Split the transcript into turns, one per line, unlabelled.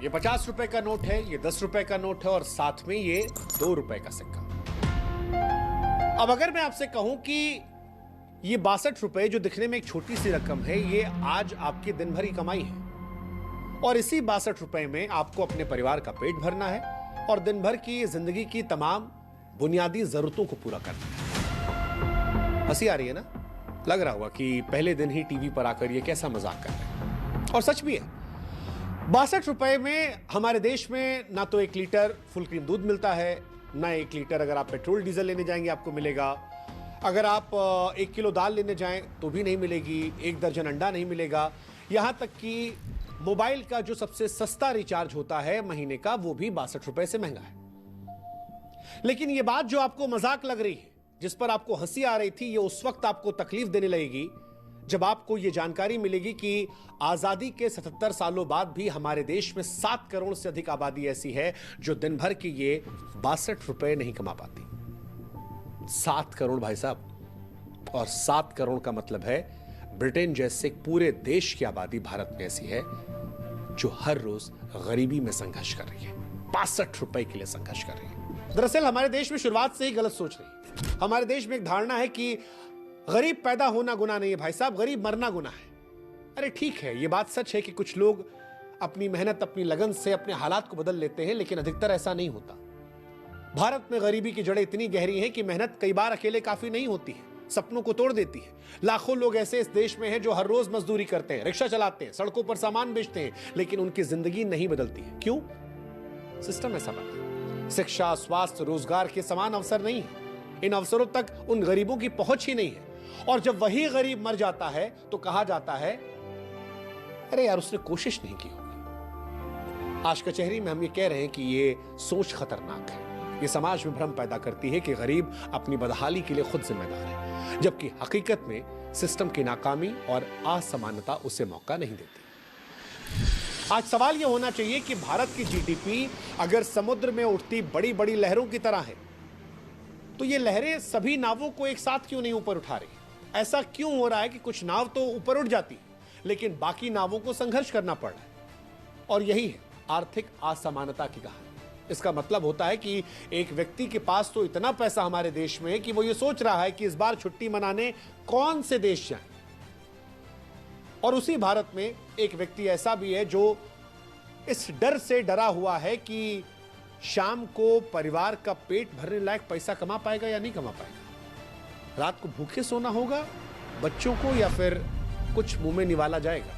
ये 50 रुपए का नोट है, ये 10 रुपए का नोट है और साथ में ये 2 रुपए का सिक्का। अब अगर मैं आपसे कहूं कि ये 62 रुपए जो दिखने में एक छोटी सी रकम है, ये आज आपकी दिन भर की कमाई है और इसी 62 रुपए में आपको अपने परिवार का पेट भरना है और दिन भर की जिंदगी की तमाम बुनियादी जरूरतों को पूरा करना है। हंसी आ रही है ना? लग रहा होगा कि पहले दिन ही टीवी पर आकर ये कैसा मजाक कर रहे हैं, और सच भी है। 62 रुपए में हमारे देश में ना तो 1 लीटर फुल क्रीम दूध मिलता है, ना 1 लीटर अगर आप पेट्रोल डीजल लेने जाएंगे आपको मिलेगा। अगर आप 1 किलो दाल लेने जाएं तो भी नहीं मिलेगी, 1 दर्जन अंडा नहीं मिलेगा। यहां तक कि मोबाइल का जो सबसे सस्ता रिचार्ज होता है महीने का, वो भी 62 रुपए से महंगा है। लेकिन ये बात जो आपको मजाक लग रही है, जिस पर आपको हंसी आ रही थी, ये उस वक्त आपको तकलीफ देने लगेगी जब आपको यह जानकारी मिलेगी कि आजादी के 77 सालों बाद भी हमारे देश में 7 करोड़ से अधिक आबादी ऐसी है जो दिन भर की ये 62 रुपए नहीं कमा पाती। 7 करोड़ भाई साहब, और 7 करोड़ का मतलब है ब्रिटेन जैसे पूरे देश की आबादी भारत में ऐसी है जो हर रोज गरीबी में संघर्ष कर रही है, 62 रुपए के लिए संघर्ष कर रही है। दरअसल हमारे देश में शुरुआत से ही गलत सोच रही है। हमारे देश में एक धारणा है कि गरीब पैदा होना गुनाह नहीं है भाई साहब, गरीब मरना गुनाह है। अरे ठीक है, यह बात सच है कि कुछ लोग अपनी मेहनत, अपनी लगन से अपने हालात को बदल लेते हैं, लेकिन अधिकतर ऐसा नहीं होता। भारत में गरीबी की जड़ें इतनी गहरी हैं कि मेहनत कई बार अकेले काफी नहीं होती है, सपनों को तोड़ देती है। लाखों लोग ऐसे इस देश में हैं जो हर रोज मजदूरी करते हैं, रिक्शा चलाते हैं, सड़कों पर सामान बेचते हैं, लेकिन उनकी जिंदगी नहीं बदलती है। क्यों? सिस्टम ऐसा बना है। शिक्षा, स्वास्थ्य, रोजगार के समान अवसर नहीं है। इन अवसरों तक उन गरीबों की पहुंच ही नहीं है। और जब वही गरीब मर जाता है तो कहा जाता है अरे यार उसने कोशिश नहीं की होगी। आज कचहरी में हम ये कह रहे हैं कि ये सोच खतरनाक है। ये समाज में भ्रम पैदा करती है कि गरीब अपनी बदहाली के लिए खुद जिम्मेदार है, जबकि हकीकत में सिस्टम की नाकामी और असमानता उसे मौका नहीं देती। आज सवाल यह होना चाहिए कि भारत की जीडीपी अगर समुद्र में उठती बड़ी बड़ी लहरों की तरह है, तो ये लहरें सभी नावों को एक साथ क्यों नहीं ऊपर उठा रही? ऐसा क्यों हो रहा है कि कुछ नाव तो ऊपर उठ जाती लेकिन बाकी नावों को संघर्ष करना पड़ रहा है? और यही है आर्थिक असमानता की कहानी। इसका मतलब होता है कि एक व्यक्ति के पास तो इतना पैसा हमारे देश में है कि वो ये सोच रहा है कि इस बार छुट्टी मनाने कौन से देश जाएं। और उसी भारत में एक व्यक्ति ऐसा भी है जो इस डर से डरा हुआ है कि शाम को परिवार का पेट भरने लायक पैसा कमा पाएगा या नहीं कमा पाएगा। रात को भूखे सोना होगा बच्चों को, या फिर कुछ मुंह में निवाला जाएगा।